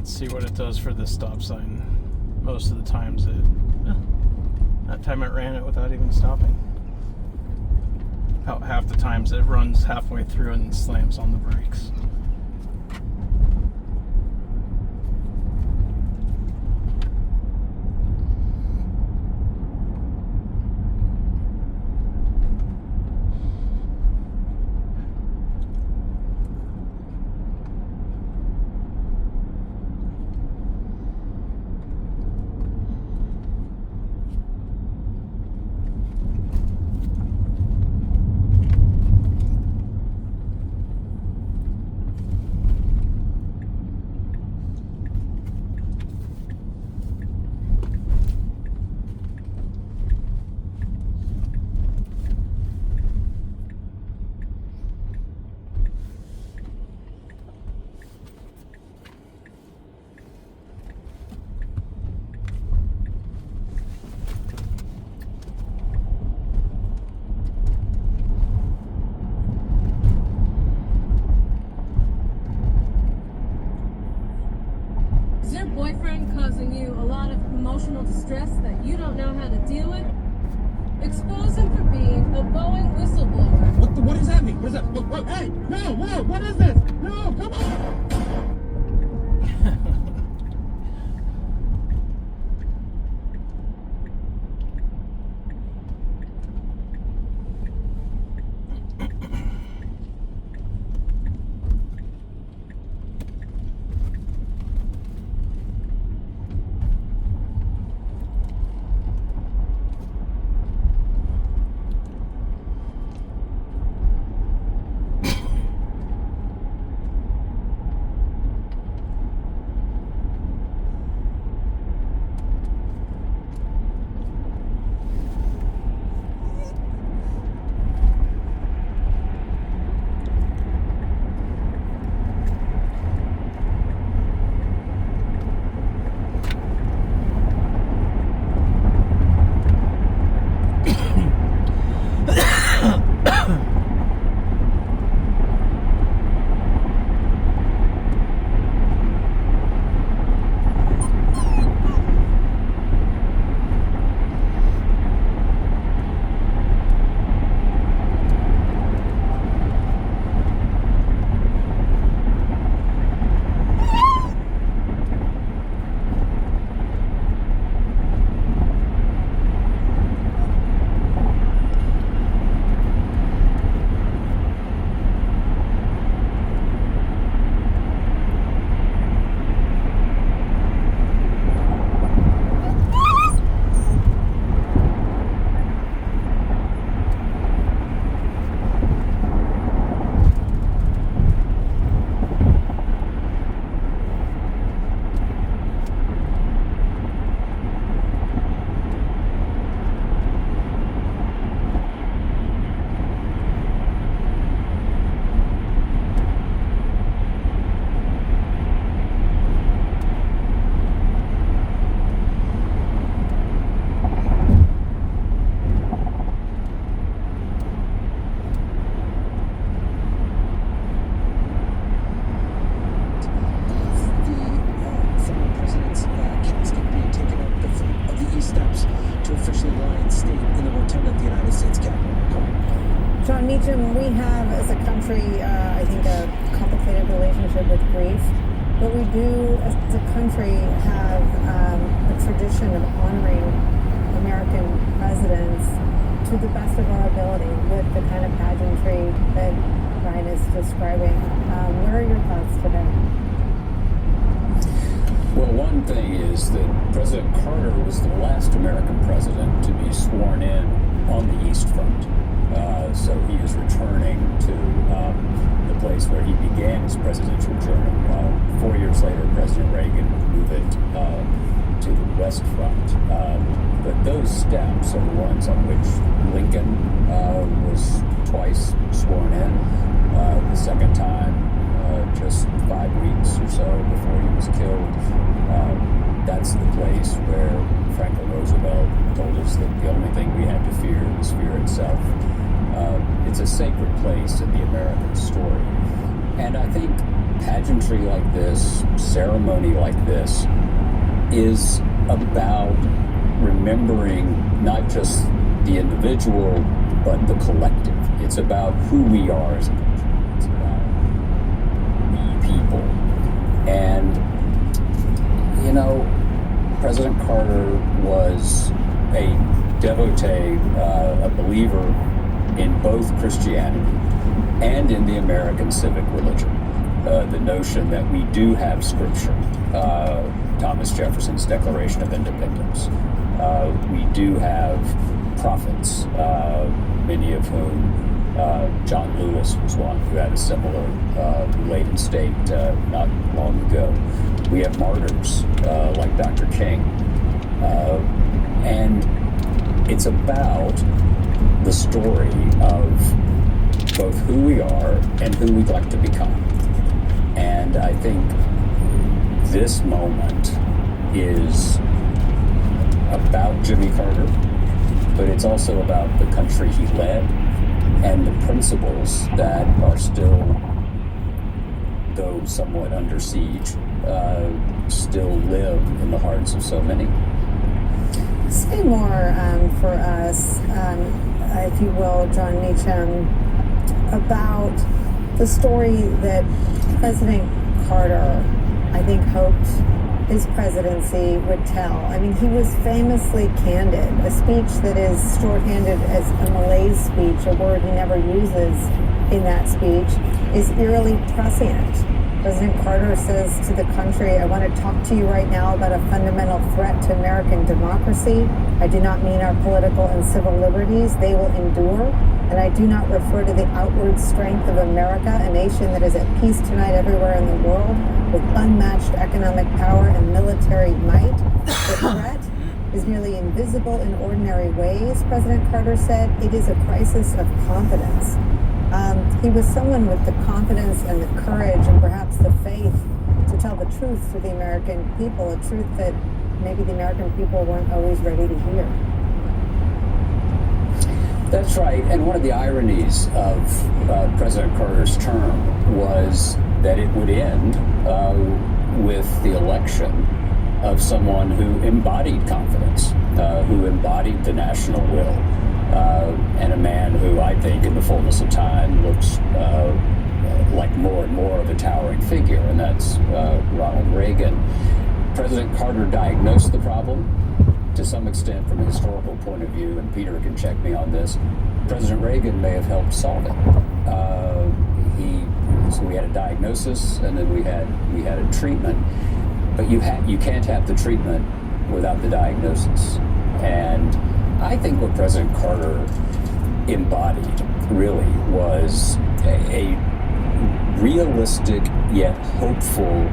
Let's see what it does for this stop sign. Most of the times that time it ran it without even stopping. About half the times it runs halfway through and slams on the brakes. Is your boyfriend causing you a lot of emotional distress that you don't know how to deal with? Expose him for being a Boeing whistleblower. What does that mean? What is that? What, hey, no, whoa, what is this? No, come on! We have, as a country, I think, a complicated relationship with grief, but we do, as a country, have a tradition of honoring American presidents to the best of our ability with the kind of pageantry that Ryan is describing. What are your thoughts today? Well, one thing is that President Carter was the last American president to be sworn in on the East Front. So he is returning to the place where he began his presidential journey. 4 years later, President Reagan moved it to the West Front. But those steps are the ones on which Lincoln was twice sworn in. The second time, just 5 weeks or so before he was killed. That's the place where Franklin Roosevelt told us that the only thing we had to fear was fear itself. It's a sacred place in the American story. And I think pageantry like this, ceremony like this, is about remembering not just the individual, but the collective. It's about who we are as a country. It's about we people. And, you know, President Carter was a devotee, a believer in both Christianity and in the American civic religion. The notion that we do have scripture, Thomas Jefferson's Declaration of Independence. We do have prophets, many of whom John Lewis was one who had a similar related state not long ago. We have martyrs like Dr. King. And it's about the story of both who we are and who we'd like to become. And I think this moment is about Jimmy Carter, but it's also about the country he led and the principles that are still, though somewhat under siege, still live in the hearts of so many. Say more for us, if you will, John Meacham, about the story that President Carter, I think, hoped his presidency would tell. I mean, he was famously candid. A speech that is shorthanded as a malaise speech, a word he never uses in that speech, is eerily prescient. President Carter says to the country, I want to talk to you right now about a fundamental threat to American democracy. I do not mean our political and civil liberties. They will endure. And I do not refer to the outward strength of America, a nation that is at peace tonight everywhere in the world, with unmatched economic power and military might. The threat is nearly invisible in ordinary ways, President Carter said. It is a crisis of confidence. He was someone with the confidence and the courage and perhaps the faith to tell the truth to the American people, a truth that maybe the American people weren't always ready to hear. That's right. And one of the ironies of President Carter's term was that it would end with the election of someone who embodied confidence, who embodied the national will, and a man who I think in the fullness of time looks like more and more of a towering figure, and that's Ronald Reagan. President Carter diagnosed the problem to some extent from a historical point of view, and Peter can check me on this. President Reagan may have helped solve it. So we had a diagnosis, and then we had a treatment. But you can't have the treatment without the diagnosis. And I think what President Carter embodied really was a realistic yet hopeful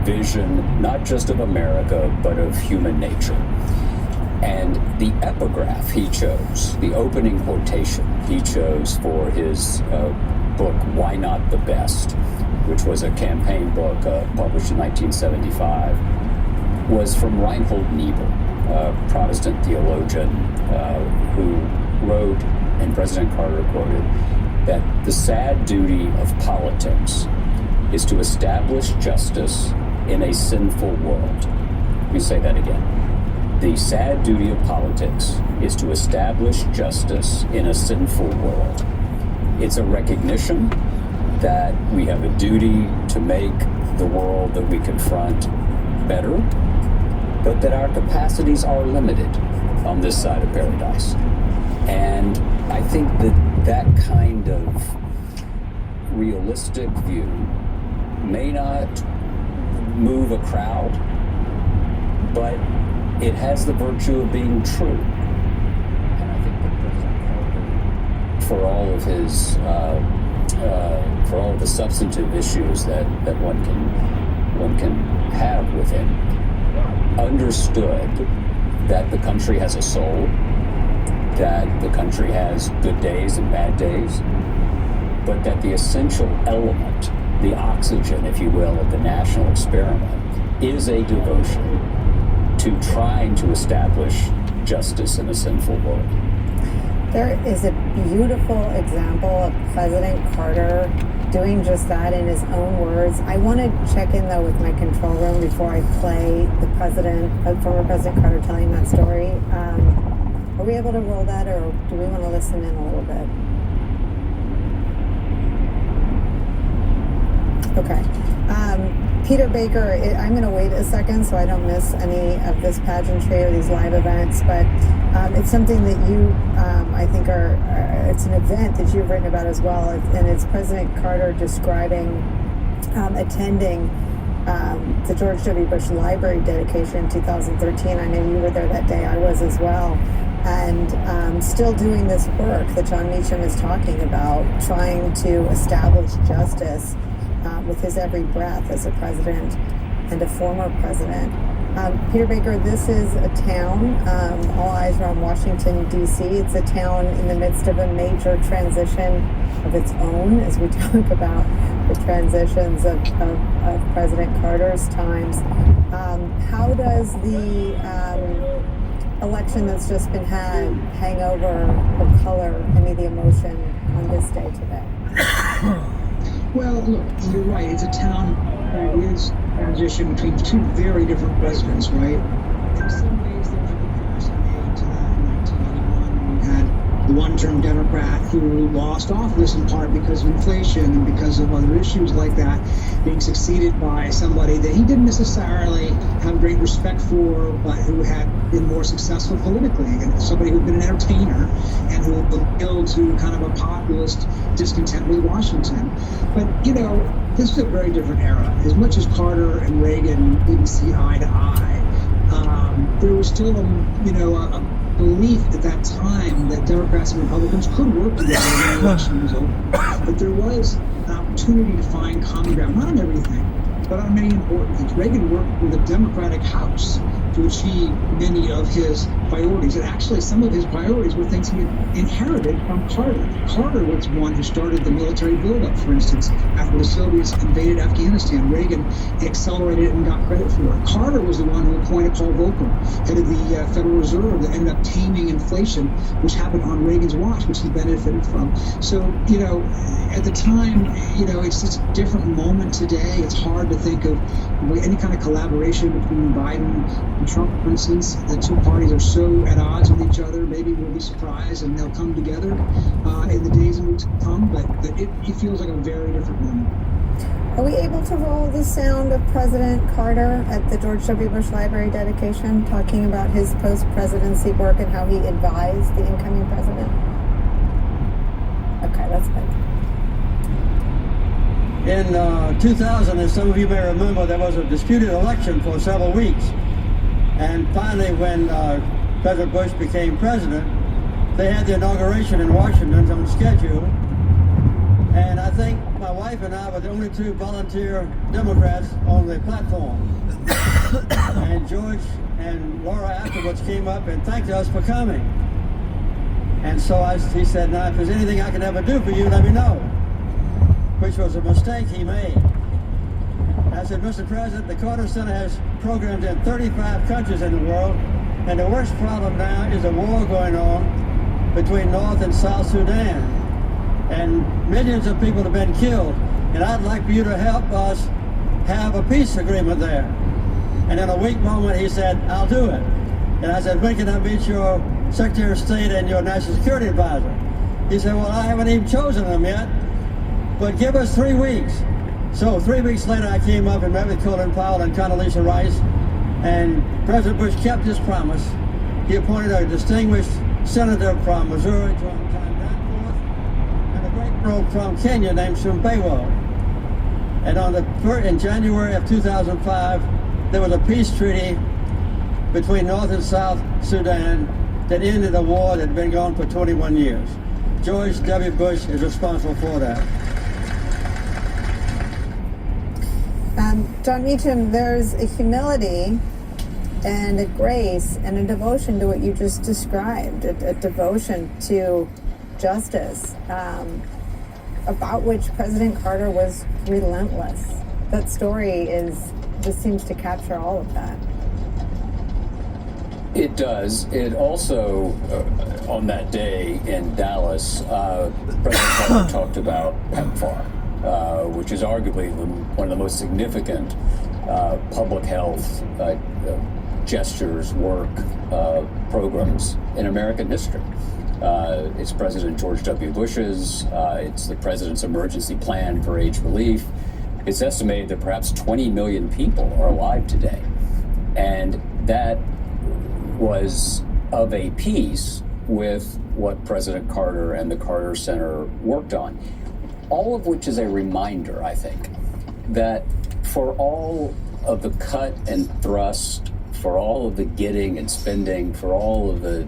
vision, not just of America, but of human nature. And the epigraph he chose, the opening quotation he chose for his book, Why Not the Best, which was a campaign book published in 1975, was from Reinhold Niebuhr, a Protestant theologian who wrote, and President Carter quoted, that the sad duty of politics is to establish justice in a sinful world. Let me say that again. The sad duty of politics is to establish justice in a sinful world. It's a recognition that we have a duty to make the world that we confront better, but that our capacities are limited on this side of paradise. And I think that kind of realistic view may not move a crowd, but it has the virtue of being true. And I think that President Carter, for all of his, for all of the substantive issues that one can have with him, understood that the country has a soul, that the country has good days and bad days, but that the essential element, the oxygen, if you will, of the national experiment is a devotion to trying to establish justice in a sinful world. There is a beautiful example of President Carter doing just that in his own words. I want to check in though with my control room before I play the former President Carter telling that story. Are we able to roll that, or do we want to listen in a little bit? Okay. Peter Baker, I'm going to wait a second so I don't miss any of this pageantry or these live events, but it's something that you, I think, it's an event that you've written about as well, and it's President Carter describing attending the George W. Bush Library dedication in 2013. I know you were there that day. I was as well. And still doing this work that John Meacham is talking about, trying to establish justice with his every breath as a president and a former president. Peter Baker, this is a town, all eyes are on Washington, D.C. It's a town in the midst of a major transition of its own, as we talk about the transitions of President Carter's times. How does the election that's just been had hang over or color any of the emotion on this day today? Well, look, you're right. It's a town where it is transition between two very different presidents, right? In some ways, there's a comparison made to that in 1981 when we had the one-term Democrat who lost office in part because of inflation and because of other issues like that, being succeeded by somebody that he didn't necessarily have great respect for, but who had been more successful politically, and somebody who'd been an entertainer and who appealed to kind of a populist discontent with Washington. But, you know, this is a very different era. As much as Carter and Reagan didn't see eye to eye, there was still a belief at that time that Democrats and Republicans could work together when the election was over. But there was an opportunity to find common ground, not on everything, but on many important things. Reagan worked with the Democratic House to achieve many of his priorities. And actually, some of his priorities were things he had inherited from Carter. Carter was one who started the military buildup, for instance, after the Soviets invaded Afghanistan. Reagan accelerated it and got credit for it. Carter was the one who appointed Paul Volcker, head of the Federal Reserve, that ended up taming inflation, which happened on Reagan's watch, which he benefited from. So, you know, at the time, you know, it's just a different moment today. It's hard to think of any kind of collaboration between Biden and Trump, for instance. The two parties are so at odds with each other. Maybe we'll be surprised and they'll come together in the days and weeks to come, but it feels like a very different moment. Are we able to roll the sound of President Carter at the George W. Bush Library dedication, talking about his post-presidency work and how he advised the incoming president? Okay, that's good. In 2000, as some of you may remember, there was a disputed election for several weeks. And finally, when President Bush became president, they had the inauguration in Washington on schedule. And I think my wife and I were the only two volunteer Democrats on the platform. And George and Laura afterwards came up and thanked us for coming. And so he said, now, if there's anything I can ever do for you, let me know. Which was a mistake he made. I said, Mr. President, the Carter Center has programs in 35 countries in the world, and the worst problem now is a war going on between North and South Sudan. And millions of people have been killed, and I'd like for you to help us have a peace agreement there. And in a weak moment, he said, I'll do it. And I said, when can I meet your Secretary of State and your National Security Advisor? He said, well, I haven't even chosen them yet, but give us 3 weeks. So 3 weeks later, I came up and met with Colin Powell and Condoleezza Rice, and President Bush kept his promise. He appointed a distinguished senator from Missouri, John Danforth, and a great girl from Kenya named Sumbewa. And in January of 2005, there was a peace treaty between North and South Sudan that ended a war that had been going for 21 years. George W. Bush is responsible for that. John Meacham, there's a humility and a grace and a devotion to what you just described, a devotion to justice, about which President Carter was relentless. That story just seems to capture all of that. It does. It also, on that day in Dallas, President Carter talked about PEPFAR, which is arguably one of the most significant public health gestures, work, programs in American history. It's President George W. Bush's. It's the President's emergency plan for AIDS relief. It's estimated that perhaps 20 million people are alive today. And that was of a piece with what President Carter and the Carter Center worked on. All of which is a reminder, I think, that for all of the cut and thrust, for all of the getting and spending, for all of the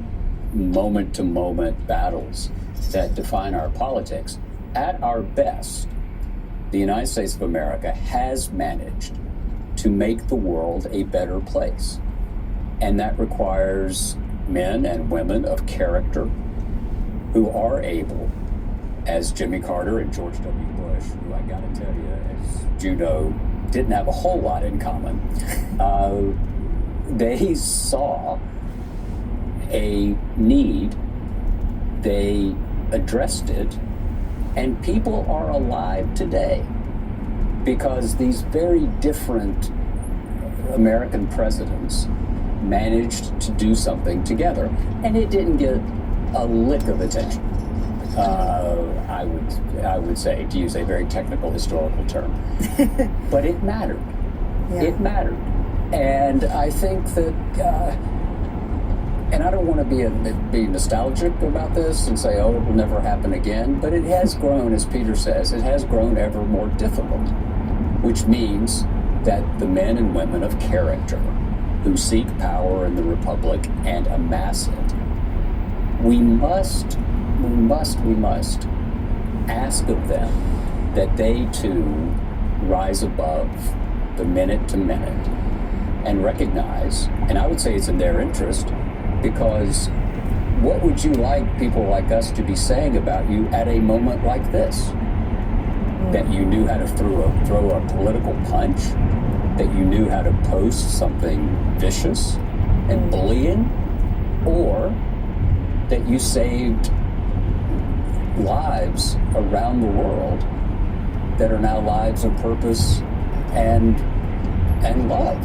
moment-to-moment battles that define our politics, at our best, the United States of America has managed to make the world a better place. And that requires men and women of character who are able, as Jimmy Carter and George W. Bush, who I gotta tell you, as you know, didn't have a whole lot in common. They saw a need, they addressed it, and people are alive today because these very different American presidents managed to do something together, and it didn't get a lick of attention. I would say, to use a very technical historical term, but it mattered. Yeah. It mattered, and I think that. And I don't want to be nostalgic about this and say, oh, it will never happen again. But it has grown, as Peter says, it has grown ever more difficult, which means that the men and women of character who seek power in the Republic and amass it, we must ask of them that they too rise above the minute to minute and recognize, and I would say it's in their interest, because what would you like people like us to be saying about you at a moment like this? That you knew how to throw a political punch, that you knew how to post something vicious and bullying, or that you saved lives around the world that are now lives of purpose and love.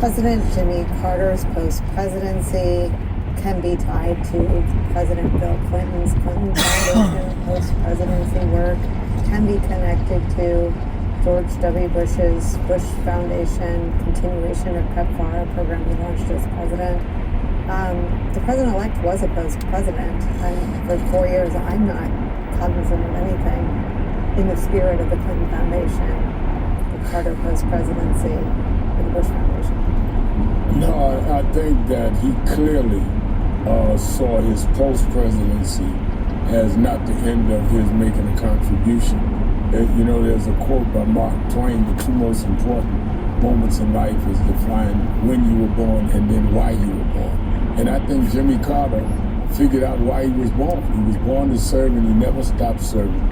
President Jimmy Carter's post-presidency can be tied to President Bill Clinton's Clinton Foundation post-presidency work, can be connected to George W. Bush's Bush Foundation continuation of PEPFAR, a program he launched as president. The president-elect was a post-president, and for 4 years I'm not cognizant of anything in the spirit of the Clinton Foundation, the Carter post-presidency, or the Bush Foundation. No, I think that he clearly saw his post-presidency as not the end of his making a contribution. You know, there's a quote by Mark Twain: the two most important moments in life is to find when you were born and then why you were born. And I think Jimmy Carter figured out why he was born. He was born to serve, and he never stopped serving.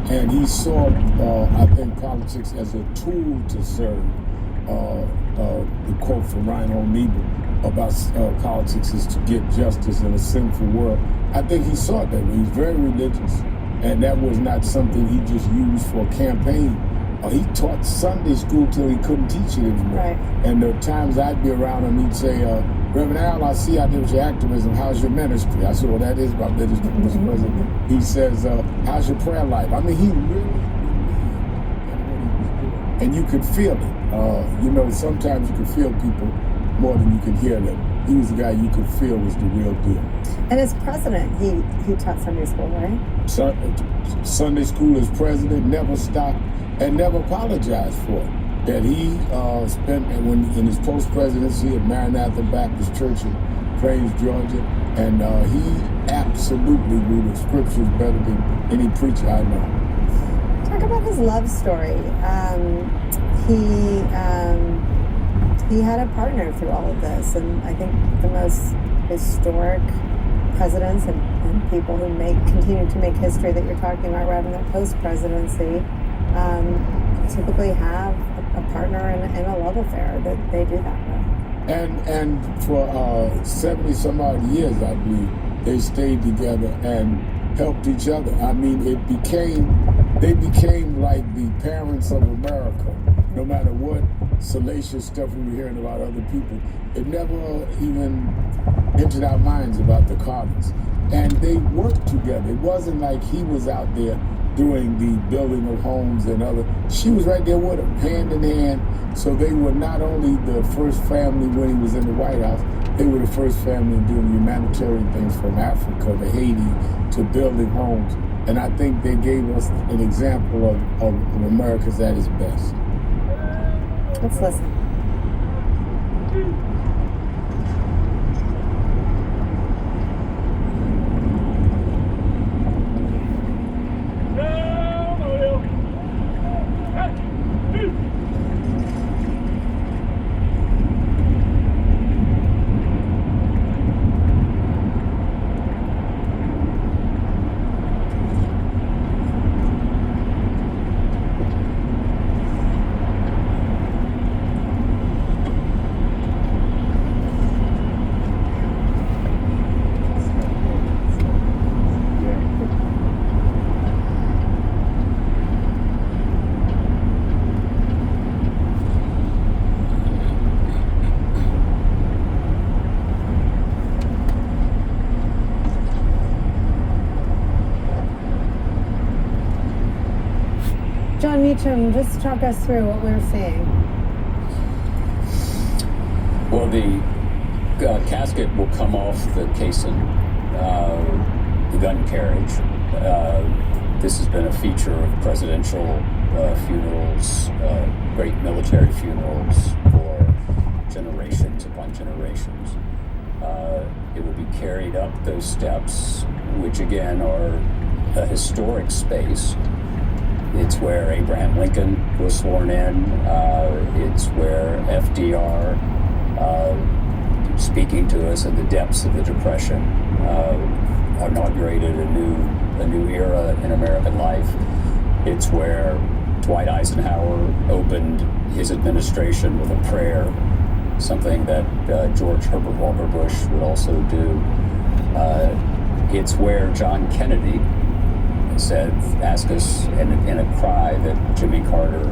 And he saw, I think, politics as a tool to serve. The quote from Reinhold Niebuhr about politics is to get justice in a sinful world. I think he saw it that way. He was very religious, and that was not something he just used for a campaign. He taught Sunday school till he couldn't teach it anymore. Right. And there are times I'd be around him, he'd say, Reverend Al, I see out there with your activism. How's your ministry? I said, well, that is my ministry, Mr. President. He says, how's your prayer life? I mean, he really believed in what he was doing. And you could feel it. You know, sometimes you can feel people more than you can hear them. He was the guy you could feel was the real deal. And as president, he taught Sunday school, right? Sunday school as president, never stopped and never apologized for it. That he spent when in his post-presidency at Maranatha Baptist Church in Plains, Georgia, and he absolutely knew the scriptures better than any preacher I know. Talk about his love story. He had a partner through all of this, and I think the most historic presidents and people who continue to make history that you're talking about, rather than post-presidency, typically have a partner and a love affair that they do that with. And for 70 some odd years, I believe, they stayed together and helped each other. I mean, they became like the parents of America. No matter what salacious stuff we were hearing about other people, it never even entered our minds about the Carters. And they worked together. It wasn't like he was out there doing the building of homes and other. She was right there with him, hand in hand. So they were not only the first family when he was in the White House, they were the first family in doing humanitarian things from Africa to Haiti to building homes. And I think they gave us an example of America's at its best. Let's listen. John Meacham, just talk us through what we're seeing. Well, the casket will come off the caisson, the gun carriage. This has been a feature of presidential funerals, great military funerals for generations upon generations. It will be carried up those steps, which again are a historic space. It's where Abraham Lincoln was sworn in. It's where FDR, speaking to us in the depths of the Depression, inaugurated a new era in American life. It's where Dwight Eisenhower opened his administration with a prayer, something that George Herbert Walker Bush would also do. It's where John Kennedy asked us in a cry that Jimmy Carter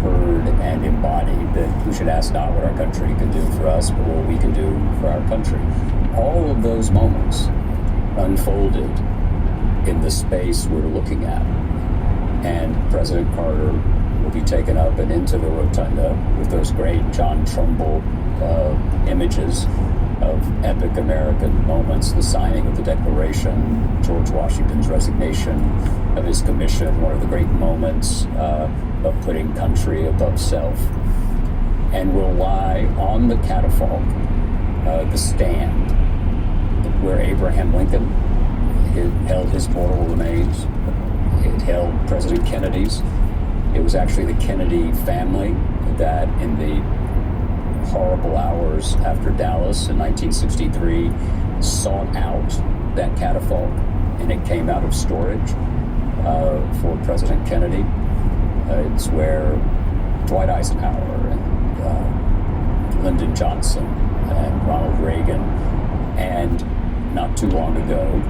heard and embodied, that we should ask not what our country can do for us, but what we can do for our country. All of those moments unfolded in the space we're looking at. And President Carter will be taken up and into the rotunda with those great John Trumbull images of epic American moments, the signing of the Declaration, George Washington's resignation of his commission, one of the great moments of putting country above self, and will lie on the catafalque, the stand, where Abraham Lincoln held his mortal remains. It held President Kennedy's. It was actually the Kennedy family that in the horrible hours after Dallas in 1963 sought out that catafalque, and it came out of storage for President Kennedy. It's where Dwight Eisenhower and Lyndon Johnson and Ronald Reagan, and not too long ago,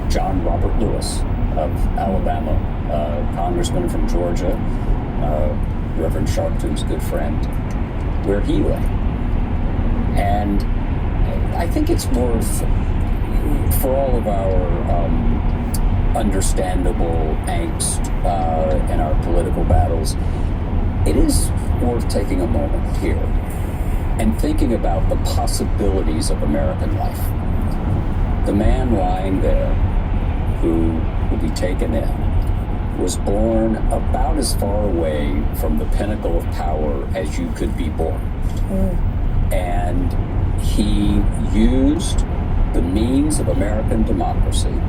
John Robert Lewis of Alabama, congressman from Georgia, Reverend Sharpton's good friend, where he lay. And I think it's worth, for all of our understandable angst in our political battles, it is worth taking a moment here and thinking about the possibilities of American life. The man lying there, who will be taken in, was born about as far away from the pinnacle of power as you could be born. And he used the means of American democracy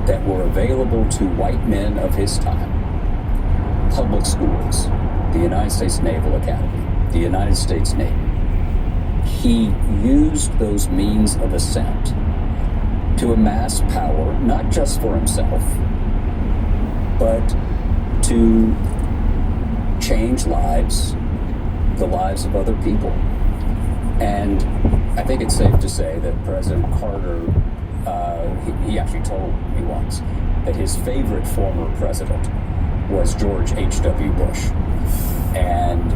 that were available to white men of his time. Public schools, the United States Naval Academy, the United States Navy. He used those means of ascent to amass power, not just for himself, but to change lives, the lives of other people. And I think it's safe to say that President Carter, he actually told me once that his favorite former president was George H.W. Bush. And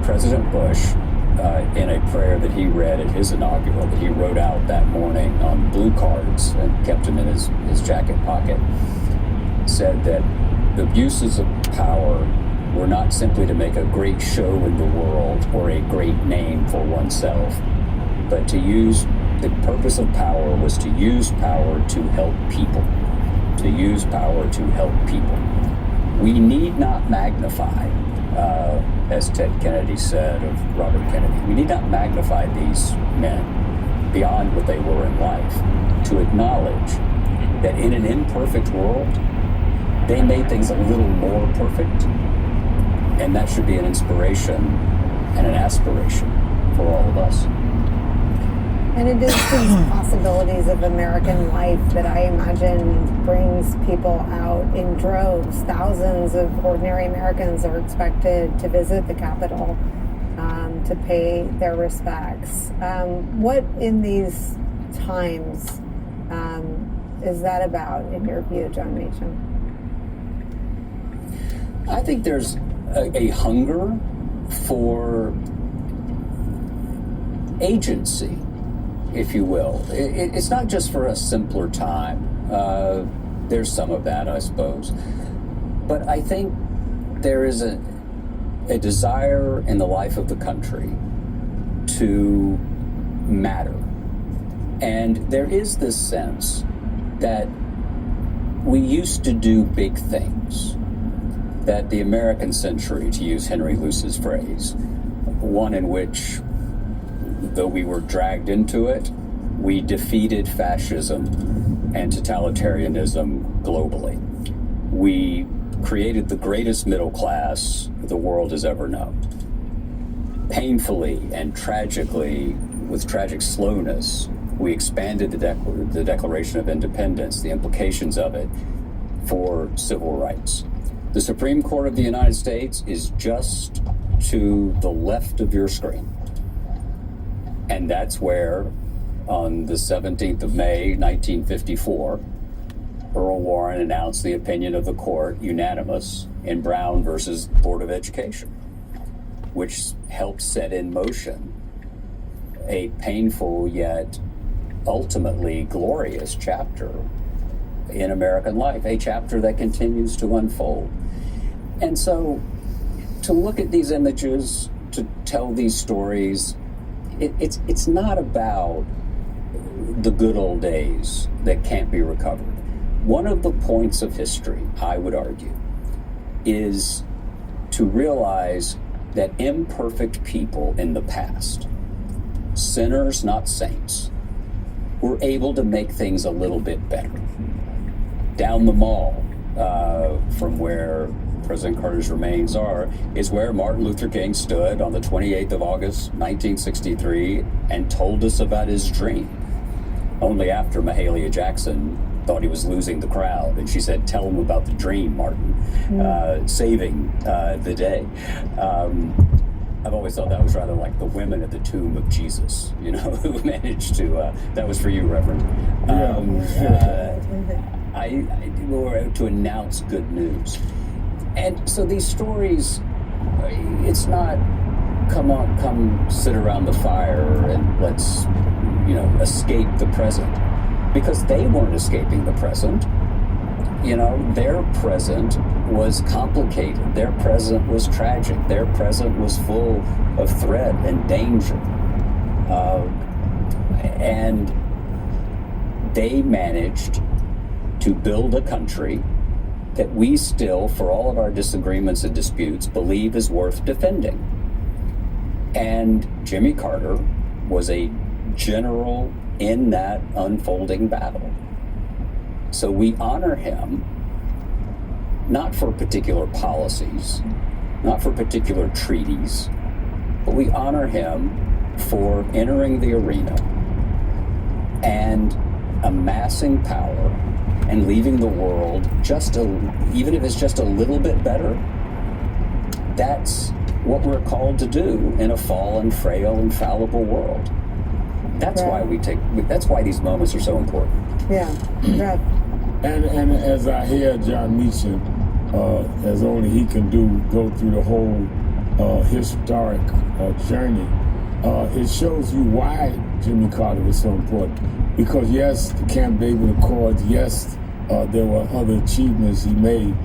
President Bush, in a prayer that he read at his inaugural, that he wrote out that morning on blue cards and kept them in his jacket pocket, said that the abuses of power were not simply to make a great show in the world or a great name for oneself, but to use the purpose of power was to use power to help people. To use power to help people. We need not magnify, as Ted Kennedy said of Robert Kennedy, we need not magnify these men beyond what they were in life to acknowledge that in an imperfect world, they made things a little more perfect. And that should be an inspiration and an aspiration for all of us. And it is these possibilities of American life that I imagine brings people out in droves. Thousands of ordinary Americans are expected to visit the Capitol to pay their respects. What in these times is that about, in your view, John Meacham? I think there's a hunger for agency, if you will. It's not just for a simpler time. There's some of that, I suppose. But I think there is a desire in the life of the country to matter. And there is this sense that we used to do big things. That the American century, to use Henry Luce's phrase, one in which, though we were dragged into it, we defeated fascism and totalitarianism globally. We created the greatest middle class the world has ever known. Painfully and tragically, with tragic slowness, we expanded the Declaration of Independence, the implications of it, for civil rights. The Supreme Court of the United States is just to the left of your screen. And that's where, on the 17th of May, 1954, Earl Warren announced the opinion of the court, unanimous, in Brown versus Board of Education, which helped set in motion a painful yet ultimately glorious chapter in American life, a chapter that continues to unfold. And so to look at these images, to tell these stories, it's not about the good old days that can't be recovered. One of the points of history, I would argue, is to realize that imperfect people in the past, sinners, not saints, were able to make things a little bit better. Down the mall from where President Carter's remains are is where Martin Luther King stood on the 28th of August, 1963, and told us about his dream. Only after Mahalia Jackson thought he was losing the crowd, and she said, "Tell him about the dream, Martin," saving the day. I've always thought that was rather like the women at the tomb of Jesus, you know, who managed to, that was for you, Reverend. To announce good news. And so these stories, it's not come sit around the fire and let's, escape the present. Because they weren't escaping the present. Their present was complicated. Their present was tragic. Their present was full of threat and danger. And they managed to build a country that we still, for all of our disagreements and disputes, believe is worth defending. And Jimmy Carter was a general in that unfolding battle. So we honor him, not for particular policies, not for particular treaties, but we honor him for entering the arena and amassing power and leaving the world even if it's just a little bit better. That's what we're called to do in a fallen, frail, and fallible world. That's why that's why these moments are so important. Yeah. And as I hear John Meacham, as only he can do, go through the whole historic journey, it shows you why Jimmy Carter was so important. Because yes, the Camp David Accords, yes, there were other achievements he made,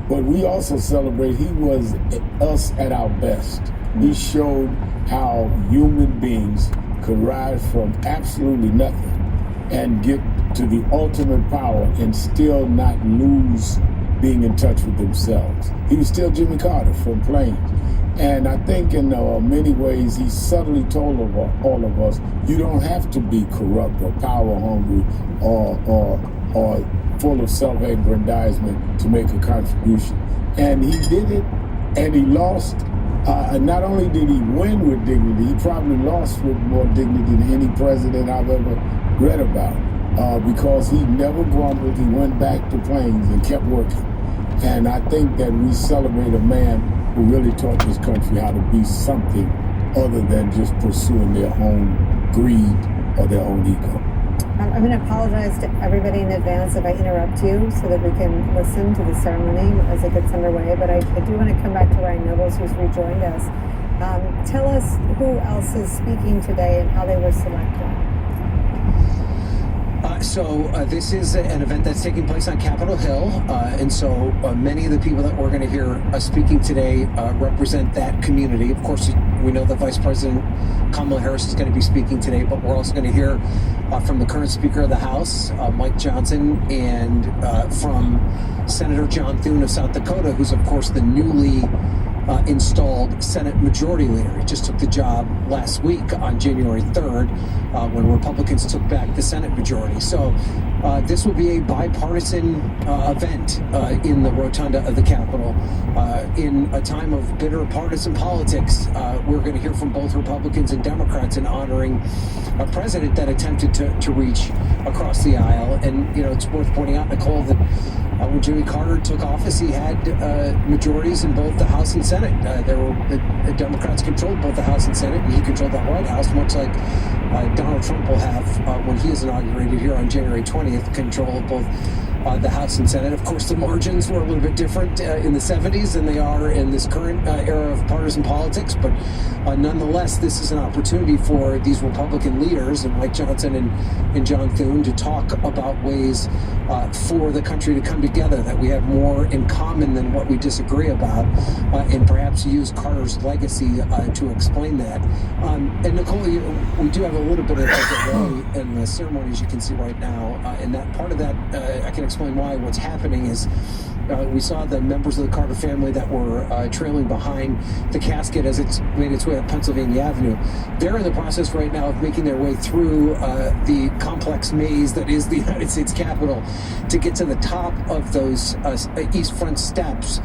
but we also celebrate he was us at our best. He showed how human beings could rise from absolutely nothing and get to the ultimate power and still not lose being in touch with themselves. He was still Jimmy Carter from Plains. And I think in many ways, he subtly told all of us, you don't have to be corrupt or power hungry or full of self-aggrandizement to make a contribution. And he did it, and he lost. Not only did he win with dignity, he probably lost with more dignity than any president I've ever read about, because he never grumbled. He went back to Plains and kept working. And I think that we celebrate a man who really taught this country how to be something other than just pursuing their own greed or their own ego. I'm going to apologize to everybody in advance if I interrupt you so that we can listen to the ceremony as it gets underway, but I do want to come back to Ryan Nobles, who's rejoined us. Tell us who else is speaking today and how they were selected. This is an event that's taking place on Capitol Hill, and so many of the people that we're going to hear speaking today represent that community. Of course, we know that Vice President Kamala Harris is going to be speaking today, but we're also going to hear from the current Speaker of the House, Mike Johnson, and from Senator John Thune of South Dakota, who's, of course, the newly installed Senate Majority Leader. He just took the job last week on January 3rd when Republicans took back the Senate majority. So this will be a bipartisan event in the rotunda of the Capitol. In a time of bitter partisan politics, we're going to hear from both Republicans and Democrats in honoring a president that attempted to reach across the aisle. And, you know, it's worth pointing out, Nicole, that when Jimmy Carter took office, he had majorities in both the House and Senate. The Democrats controlled both the House and Senate, and he controlled the White House, much like Donald Trump will have when he is inaugurated here on January 20th, control of both the House and Senate. Of course, the margins were a little bit different in the 70s than they are in this current era of partisan politics, but nonetheless, this is an opportunity for these Republican leaders and Mike Johnson and John Thune to talk about ways for the country to come together, that we have more in common than what we disagree about, and perhaps use Carter's legacy to explain that. And Nicole, we do have a little bit of a delay in the ceremony, as you can see right now, and that part of that, I can explain why. What's happening is we saw the members of the Carter family that were trailing behind the casket as it's made its way up Pennsylvania Avenue. They're in the process right now of making their way through the complex maze that is the United States Capitol to get to the top of those east front steps,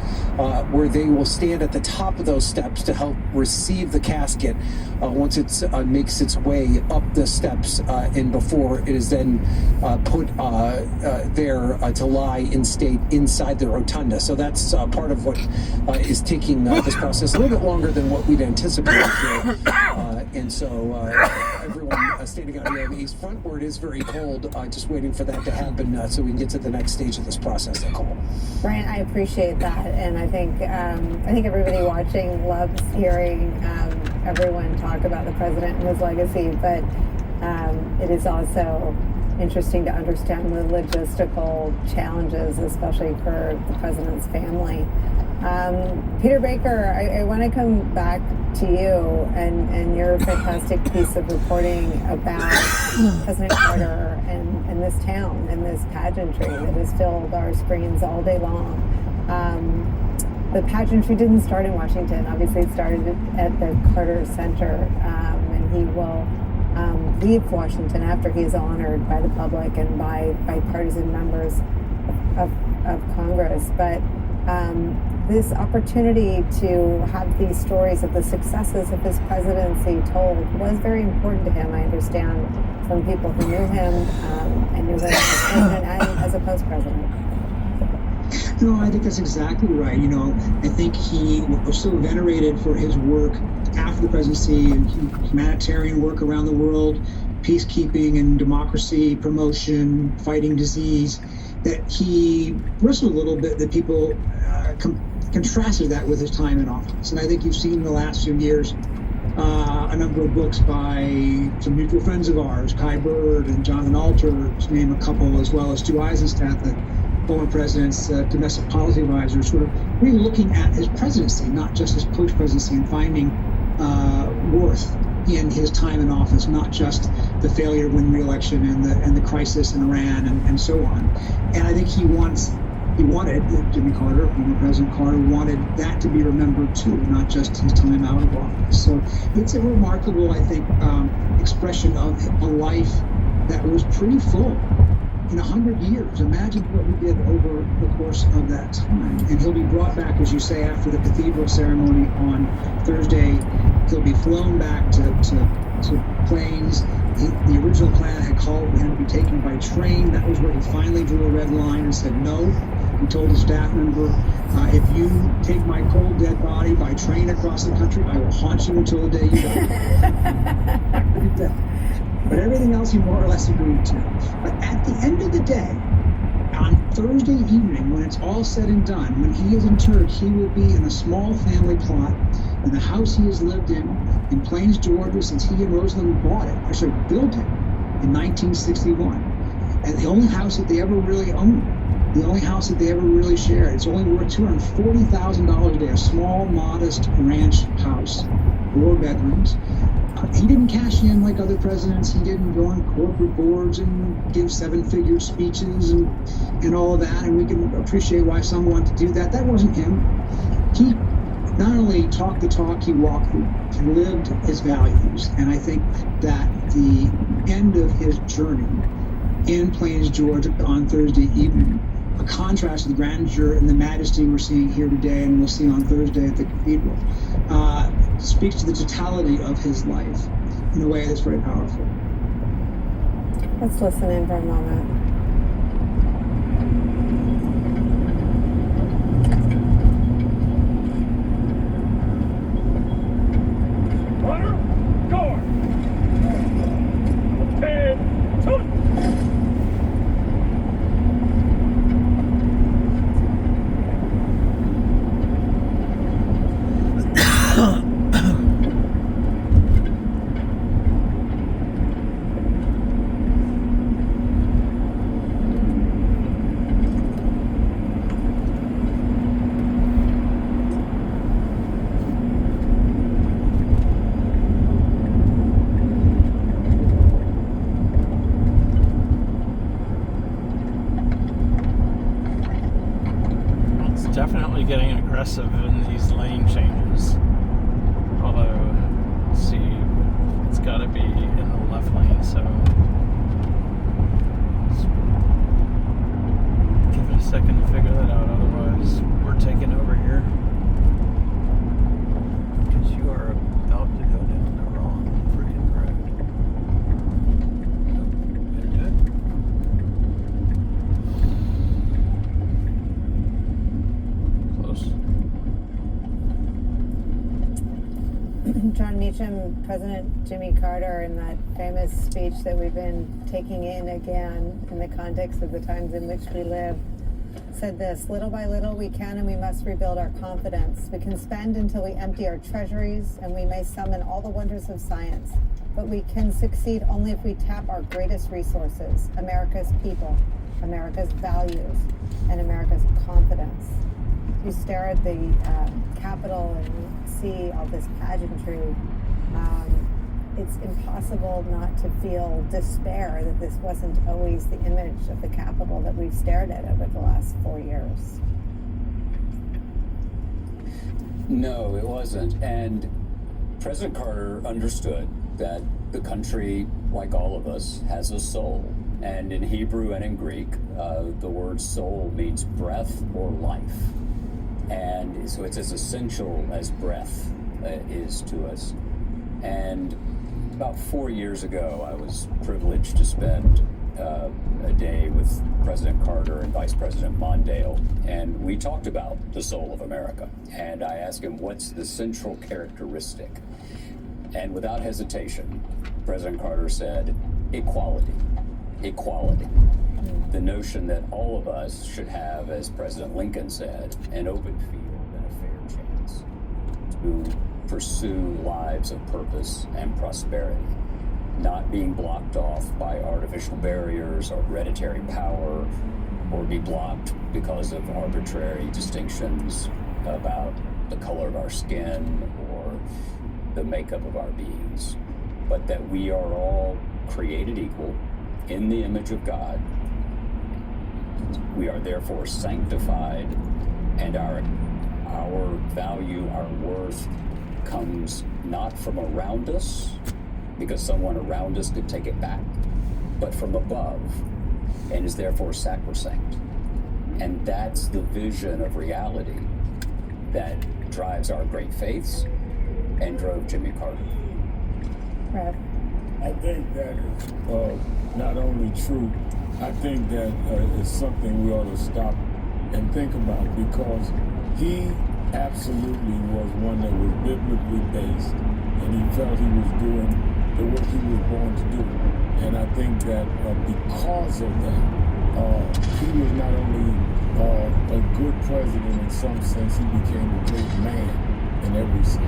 where they will stand at the top of those steps to help receive the casket once it makes its way up the steps and before it is then put there to lie in state inside the rotunda. So that's part of what is taking this process a little bit longer than what we'd anticipated here. And so everyone standing out here on the east front, where it is very cold, just waiting for that to happen so we can get to the next stage of this process, Nicole. Brian, I appreciate that, and I think everybody watching loves hearing everyone talk about the president and his legacy, but it is also interesting to understand the logistical challenges, especially for the president's family. Peter Baker, I want to come back to you and your fantastic piece of reporting about President Carter and this town and this pageantry that has filled our screens all day long. The pageantry didn't start in Washington. Obviously, it started at the Carter Center, and he will leave Washington after he is honored by the public and by bipartisan members of Congress. But this opportunity to have these stories of the successes of his presidency told was very important to him, I understand, from people who knew him and knew him as president and as a post-president. No, I think that's exactly right. I think he was so venerated for his work after the presidency and humanitarian work around the world, peacekeeping and democracy promotion, fighting disease, that he bristled a little bit that people contrasted that with his time in office. And I think you've seen in the last few years a number of books by some mutual friends of ours, Kai Bird and Jonathan Alter, to name a couple, as well as Stu Eisenstadt, the former president's domestic policy advisor, sort of really looking at his presidency, not just his post-presidency, and finding worth in his time in office, not just the failure to win re-election and the crisis in Iran and so on. And I think he wanted, Jimmy Carter, former President Carter, wanted that to be remembered too, not just his time out of office. So it's a remarkable, I think, expression of a life that was pretty full. In 100 years, imagine what he did over the course of that time. And he'll be brought back, as you say, after the cathedral ceremony on Thursday. He'll be flown back to planes. The original plan had called for him to be taken by train. That was where he finally drew a red line and said no. He told his staff member, if you take my cold, dead body by train across the country, I will haunt you until the day you die. But everything else he more or less agreed to. But at the end of the day, on Thursday evening, when it's all said and done, when he is interred, he will be in a small family plot in the house he has lived in Plains, Georgia, since he and Rosalind built it in 1961. And the only house that they ever really owned, the only house that they ever really shared. It's only worth $240,000 a day, a small, modest ranch house, 4 bedrooms. He didn't cash in like other presidents. He didn't go on corporate boards and give 7-figure speeches and all of that. And we can appreciate why some want to do that. That wasn't him. He not only talked the talk, he walked the walk. He lived his values. And I think that the end of his journey in Plains, Georgia on Thursday evening, a contrast to the grandeur and the majesty we're seeing here today and we'll see on Thursday at the cathedral, speaks to the totality of his life in a way that's very powerful. Let's listen in for a moment. Runner, guard. And definitely getting aggressive in these lane changes. Although, let's see, it's got to be in the left lane, so let's give it a second to figure that out. Otherwise, we're taking over here because you are about to go down the wrong freaking road. Better do it. John Meacham, President Jimmy Carter, in that famous speech that we've been taking in again in the context of the times in which we live, said this: little by little we can and we must rebuild our confidence. We can spend until we empty our treasuries and we may summon all the wonders of science. But we can succeed only if we tap our greatest resources, America's people, America's values, and America's confidence. You stare at the Capitol and you see all this pageantry. It's impossible not to feel despair that this wasn't always the image of the Capitol that we've stared at over the last 4 years. No, it wasn't. And President Carter understood that the country, like all of us, has a soul. And in Hebrew and in Greek, the word soul means breath or life. And so it's as essential as breath is to us. And about 4 years ago, I was privileged to spend a day with President Carter and Vice President Mondale, and we talked about the soul of America. And I asked him, what's the central characteristic? And without hesitation, President Carter said, equality. Equality. The notion that all of us should have, as President Lincoln said, an open field and a fair chance to pursue lives of purpose and prosperity, not being blocked off by artificial barriers or hereditary power, or be blocked because of arbitrary distinctions about the color of our skin or the makeup of our beings, but that we are all created equal in the image of God. We are therefore sanctified, and our value, our worth comes not from around us, because someone around us could take it back, but from above, and is therefore sacrosanct. And that's the vision of reality that drives our great faiths and drove Jimmy Carter. Right. I think that is not only true, I think that is something we ought to stop and think about, because he absolutely was one that was biblically based, and he felt he was doing the work he was born to do. And I think that because of that, he was not only a good president in some sense, he became a great man in every sense.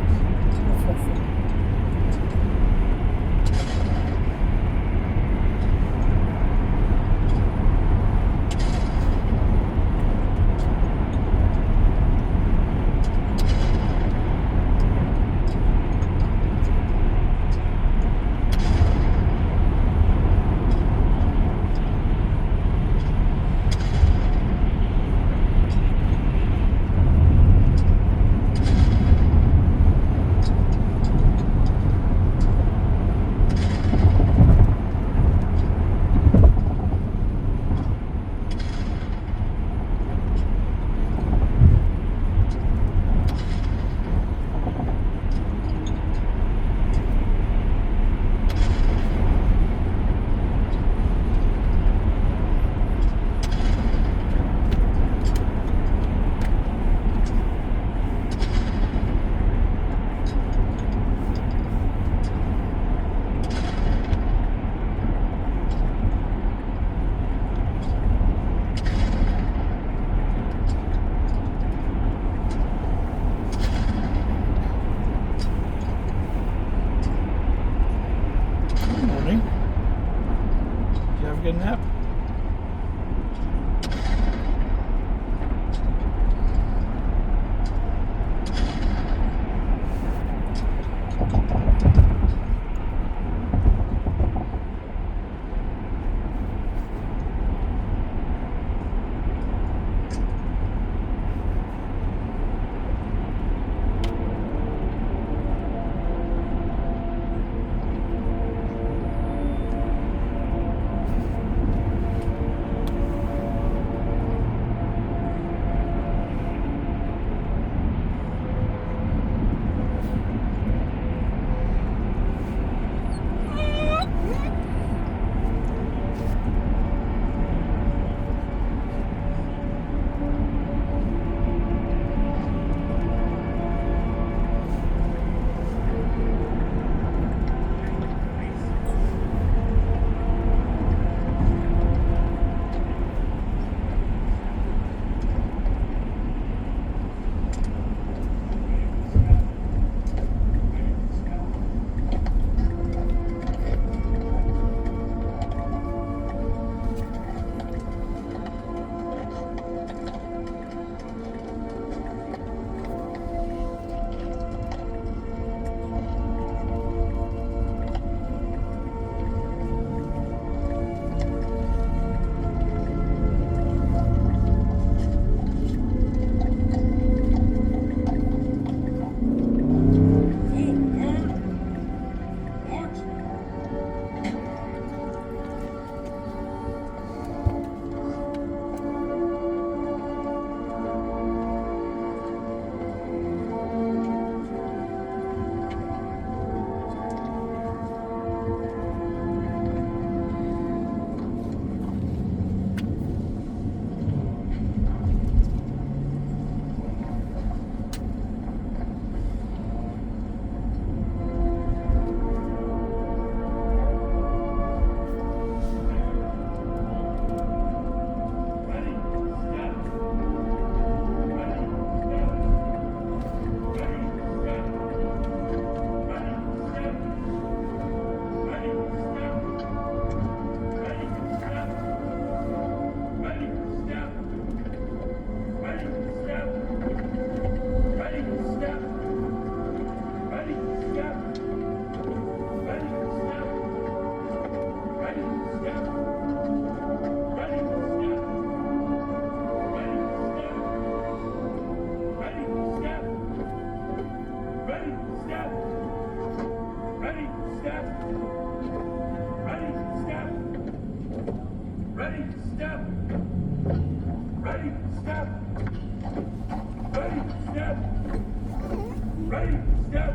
Ready, step.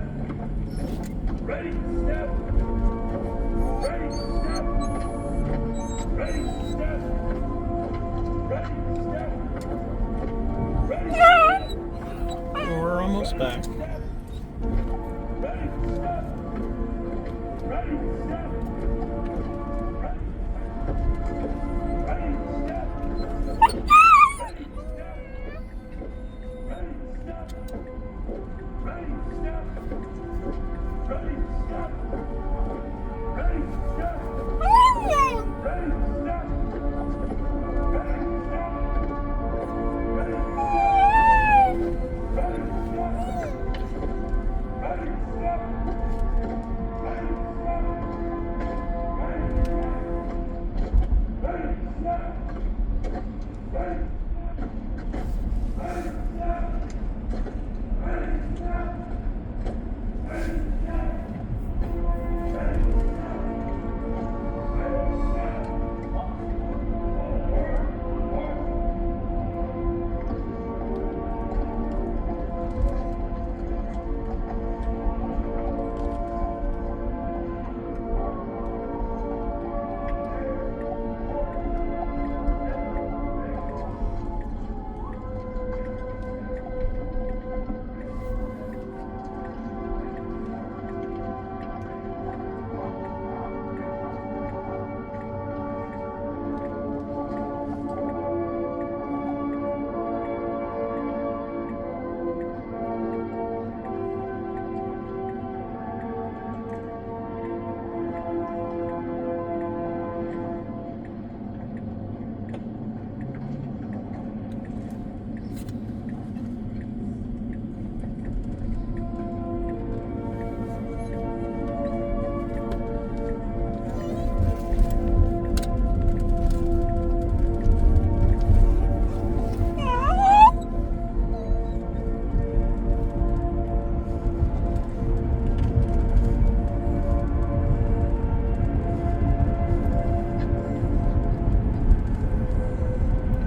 Ready, step. Ready, step. Ready, step. Ready, step. Ready, step. We're almost back. Ready, step. Ready, step. Ready, step.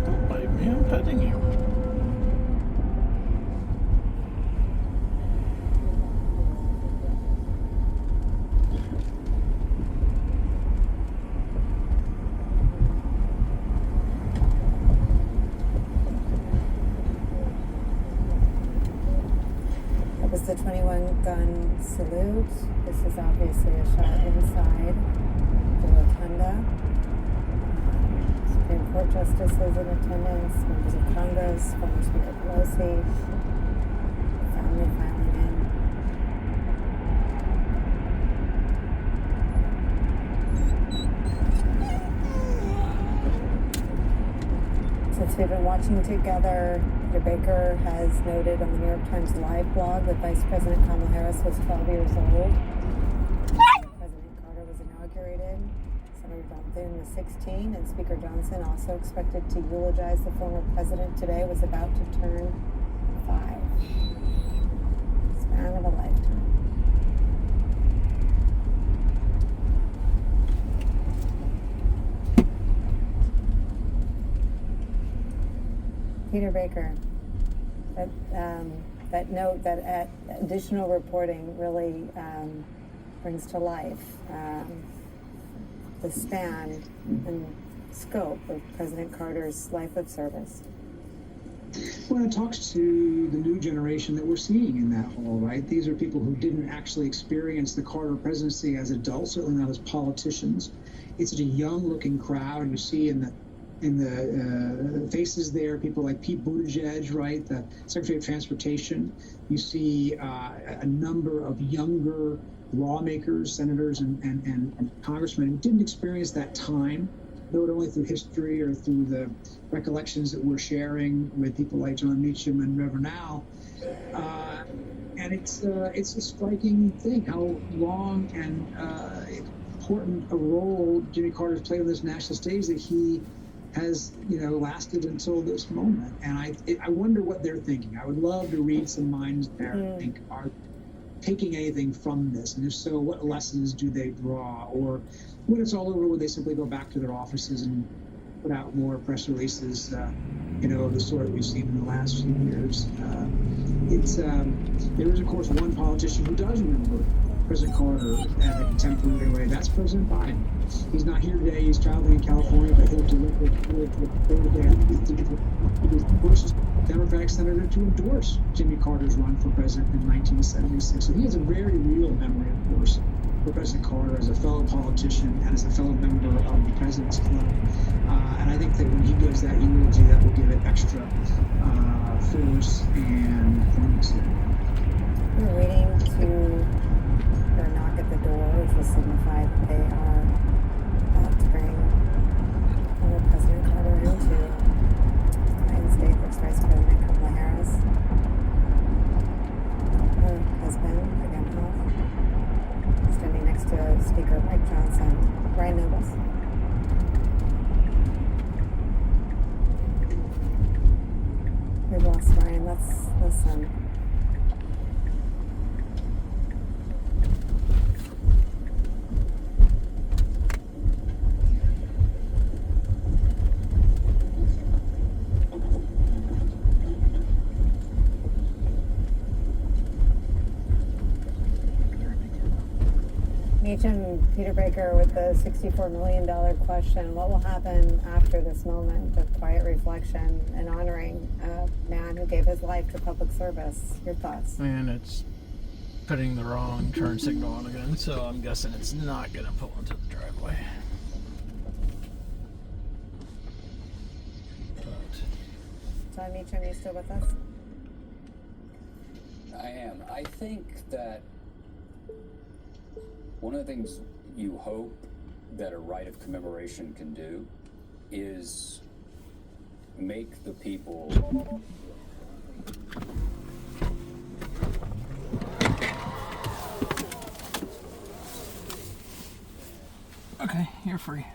Don't bite me, I'm petting you. That was the 21 gun salute. This is obviously a shot inside the rotunda. Supreme Court justices in attendance, members of Congress, former Speaker Pelosi, family filing in. Since we've been watching together, Peter Baker has noted on the New York Times Live blog that Vice President Kamala Harris was 12 years old. President Carter was inaugurated. Senator John Thune was 16, and Speaker Johnson, also expected to eulogize the former president today, was about to turn 5. Span of a lifetime. Peter Baker, that note, that additional reporting really brings to life the span and scope of President Carter's life of service. Well, it talks to the new generation that we're seeing in that hall, right? These are people who didn't actually experience the Carter presidency as adults, certainly not as politicians. It's such a young-looking crowd. You see in the faces there, people like Pete Buttigieg, right, the Secretary of Transportation. You see a number of younger lawmakers, senators, and congressmen who didn't experience that time, though it only through history or through the recollections that we're sharing with people like John Meacham and Reverend Al. And it's a striking thing how long and important a role Jimmy Carter's played on this national stage that he has, lasted until this moment. And I wonder what they're thinking. I would love to read some minds there and think, are taking anything from this? And if so, what lessons do they draw? Or when it's all over, would they simply go back to their offices and put out more press releases, of the sort we've seen in the last few years. There is, of course, one politician who does remember President Carter in a contemporary way. That's President Biden. He's not here today. He's traveling in California, but he'll deliver today. He was the first Democratic senator to endorse Jimmy Carter's run for president in 1976. So he has a very real memory, of course, for President Carter as a fellow politician and as a fellow member of the President's Club. And I think that when he gives that eulogy, that will give it extra force and poignancy. We're waiting to their knock at the door, which will signify that they are about to bring former President Carter into the United States. There's Vice President Kamala Harris, her husband, again, standing next to Speaker Mike Johnson, Ryan Nobles. We've lost Ryan. Let's listen. Meacham, Peter Baker with the $64 million question. What will happen after this moment of quiet reflection and honoring a man who gave his life to public service? Your thoughts? And it's putting the wrong turn signal on again, so I'm guessing it's not going to pull into the driveway. John Meacham, are you still with us? I am. I think that one of the things you hope that a rite of commemoration can do is make the people Okay, you're free.